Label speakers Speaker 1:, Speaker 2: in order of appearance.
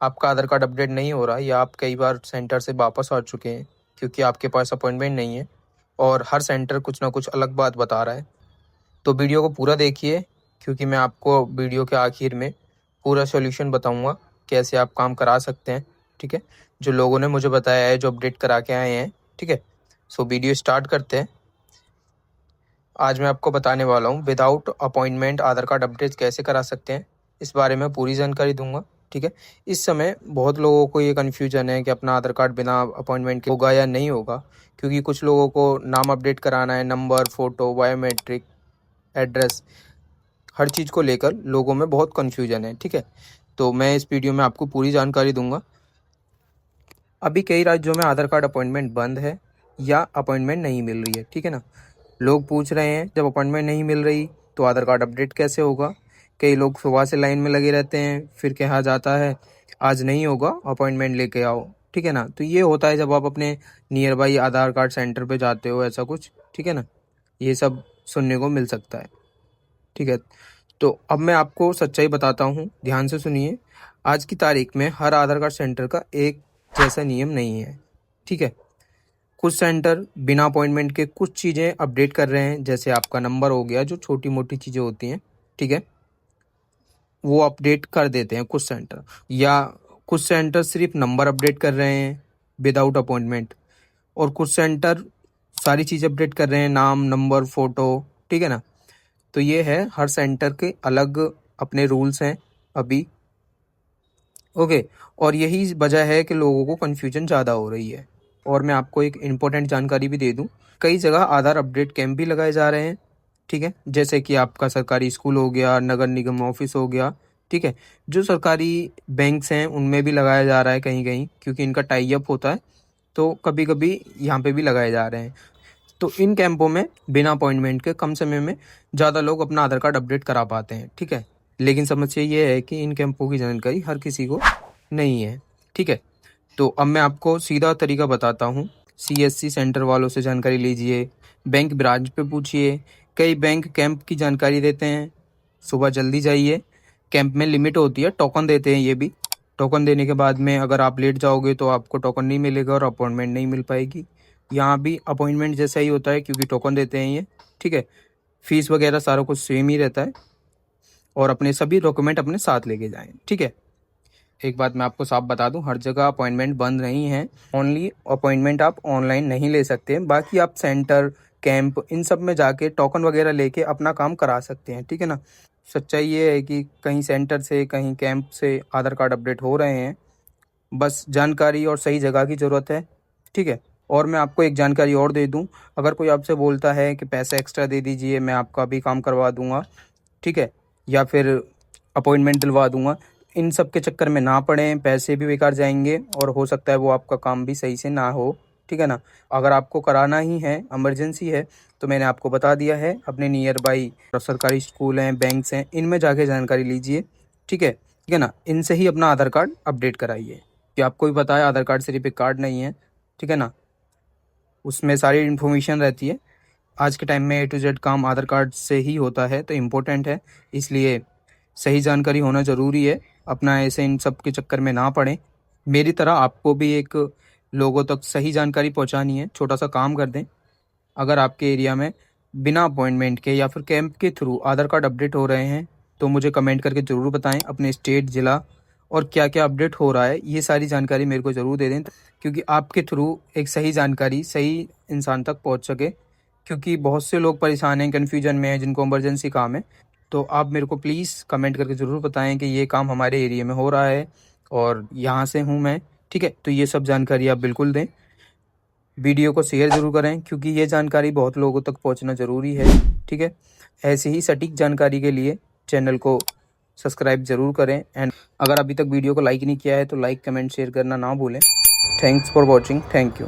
Speaker 1: आपका आधार card update नहीं हो रहा या आप कई बार सेंटर से वापस आ चुके हैं क्योंकि आपके पास अपॉइंटमेंट नहीं है और हर सेंटर कुछ ना कुछ अलग बात बता रहा है, तो वीडियो को पूरा देखिए क्योंकि मैं आपको वीडियो के आखिर में पूरा सॉल्यूशन बताऊंगा कैसे आप काम करा सकते हैं। ठीक है, जो लोगों ने मुझे बताया है, जो अपडेट करा के आए हैं। ठीक है, सो वीडियो स्टार्ट करते हैं। आज मैं आपको बताने वाला हूँ विदाउट अपॉइंटमेंट आधार कार्ड अपडेट कैसे करा सकते हैं, इस बारे में पूरी जानकारी दूंगा। ठीक है, इस समय बहुत लोगों को ये कन्फ्यूजन है कि अपना आधार कार्ड बिना अपॉइंटमेंट के होगा या नहीं होगा, क्योंकि कुछ लोगों को नाम अपडेट कराना है, नंबर, फोटो, बायोमेट्रिक, एड्रेस, हर चीज़ को लेकर लोगों में बहुत कन्फ्यूजन है। ठीक है, तो मैं इस वीडियो में आपको पूरी जानकारी दूंगा। अभी कई राज्यों में आधार कार्ड अपॉइंटमेंट बंद है या अपॉइंटमेंट नहीं मिल रही है। ठीक है ना, लोग पूछ रहे हैं जब अपॉइंटमेंट नहीं मिल रही तो आधार कार्ड अपडेट कैसे होगा। कई लोग सुबह से लाइन में लगे रहते हैं, फिर कहा जाता है आज नहीं होगा, अपॉइंटमेंट लेके आओ। ठीक है ना, तो ये होता है जब आप अपने near by Aadhaar card centre पे जाते हो, ऐसा कुछ। ठीक है ना, ये सब सुनने को मिल सकता है। ठीक है, तो अब मैं आपको सच्चाई बताता हूँ, ध्यान से सुनिए। आज की तारीख में हर आधार कार्ड सेंटर का एक जैसा नियम नहीं है। ठीक है, कुछ सेंटर बिना अपॉइंटमेंट के कुछ चीज़ें अपडेट कर रहे हैं, जैसे आपका नंबर हो गया, जो छोटी मोटी चीज़ें होती हैं। ठीक है, वो अपडेट कर देते हैं कुछ सेंटर, या कुछ सेंटर सिर्फ नंबर अपडेट कर रहे हैं विदाउट अपॉइंटमेंट, और कुछ सेंटर सारी चीज़ अपडेट कर रहे हैं, नाम, नंबर, फोटो। ठीक है ना, तो ये है हर सेंटर के अलग अपने रूल्स हैं अभी। ओके, और यही वजह है कि लोगों को कन्फ्यूजन ज़्यादा हो रही है। और मैं आपको एक इम्पोर्टेंट जानकारी भी दे दूं, कई जगह आधार अपडेट कैंप भी लगाए जा रहे हैं। ठीक है, जैसे कि आपका सरकारी स्कूल हो गया, नगर निगम ऑफिस हो गया। ठीक है, जो सरकारी बैंक्स हैं उनमें भी लगाया जा रहा है कहीं कहीं, क्योंकि इनका टाई अप होता है, तो कभी कभी यहाँ पे भी लगाए जा रहे हैं। तो इन कैंपों में बिना अपॉइंटमेंट के कम समय में ज़्यादा लोग अपना आधार कार्ड अपडेट करा पाते हैं। ठीक है, लेकिन समस्या ये है कि इन कैंपों की जानकारी हर किसी को नहीं है। ठीक है, तो अब मैं आपको सीधा तरीका बताता हूँ। सीएससी सेंटर वालों से जानकारी लीजिए, बैंक ब्रांच पे पूछिए। कई बैंक कैंप की जानकारी देते हैं, सुबह जल्दी जाइए। कैंप में लिमिट होती है, टोकन देते हैं ये भी। टोकन देने के बाद में अगर आप लेट जाओगे तो आपको टोकन नहीं मिलेगा और अपॉइंटमेंट नहीं मिल पाएगी। यहाँ भी अपॉइंटमेंट जैसा ही होता है, क्योंकि टोकन देते हैं ये। ठीक है, फीस वगैरह सारा कुछ सेम ही रहता है, और अपने सभी डॉक्यूमेंट अपने साथ लेके जाएं। ठीक है, एक बात मैं आपको साफ बता दूं, हर जगह अपॉइंटमेंट बंद नहीं है। ओनली अपॉइंटमेंट आप ऑनलाइन नहीं ले सकते, बाकी आप सेंटर, कैंप, इन सब में जाके टोकन वगैरह लेके अपना काम करा सकते हैं। ठीक है ना, सच्चाई ये है कि कहीं सेंटर से, कहीं कैंप से आधार कार्ड अपडेट हो रहे हैं, बस जानकारी और सही जगह की ज़रूरत है। ठीक है, और मैं आपको एक जानकारी और दे दूं, अगर कोई आपसे बोलता है कि पैसा एक्स्ट्रा दे दीजिए, मैं आपका भी काम करवा दूंगा, ठीक है, या फिर अपॉइंटमेंट दिलवा दूंगा, इन सब के चक्कर में ना पड़ें, पैसे भी बेकार जाएंगे और हो सकता है वो आपका काम भी सही से ना हो। ठीक है ना, अगर आपको कराना ही है, इमरजेंसी है, तो मैंने आपको बता दिया है, अपने नियर बाई सरकारी स्कूल हैं, बैंक्स हैं, इनमें जाके जानकारी लीजिए। ठीक है ना, इनसे ही अपना आधार कार्ड अपडेट कराइए, कि आपको भी पता है आधार कार्ड सिर्फ एक कार्ड नहीं है। ठीक है ना, उसमें सारी इन्फॉर्मेशन रहती है। आज के टाइम में A to Z काम आधार कार्ड से ही होता है, तो इम्पोर्टेंट है, इसलिए सही जानकारी होना ज़रूरी है। अपना ऐसे इन सब के चक्कर में ना पड़ें। मेरी तरह आपको भी एक लोगों तक सही जानकारी पहुंचानी है, छोटा सा काम कर दें। अगर आपके एरिया में बिना अपॉइंटमेंट के या फिर कैंप के थ्रू आधार कार्ड अपडेट हो रहे हैं, तो मुझे कमेंट करके ज़रूर बताएं अपने स्टेट, ज़िला और क्या क्या अपडेट हो रहा है, ये सारी जानकारी मेरे को ज़रूर दे दें, क्योंकि आपके थ्रू एक सही जानकारी सही इंसान तक पहुंच सके। क्योंकि बहुत से लोग परेशान हैं, कन्फ्यूजन में हैं, जिनको इमरजेंसी काम है। तो आप मेरे को प्लीज़ कमेंट करके ज़रूर बताएं कि ये काम हमारे एरिया में हो रहा है और यहाँ से हूँ मैं। ठीक है, तो ये सब जानकारी आप बिल्कुल दें। वीडियो को शेयर ज़रूर करें, क्योंकि ये जानकारी बहुत लोगों तक पहुँचना ज़रूरी है। ठीक है, ऐसी ही सटीक जानकारी के लिए चैनल को सब्सक्राइब ज़रूर करें, एंड अगर अभी तक वीडियो को लाइक नहीं किया है तो लाइक, कमेंट, शेयर करना ना भूलें। Thanks for watching, thank you.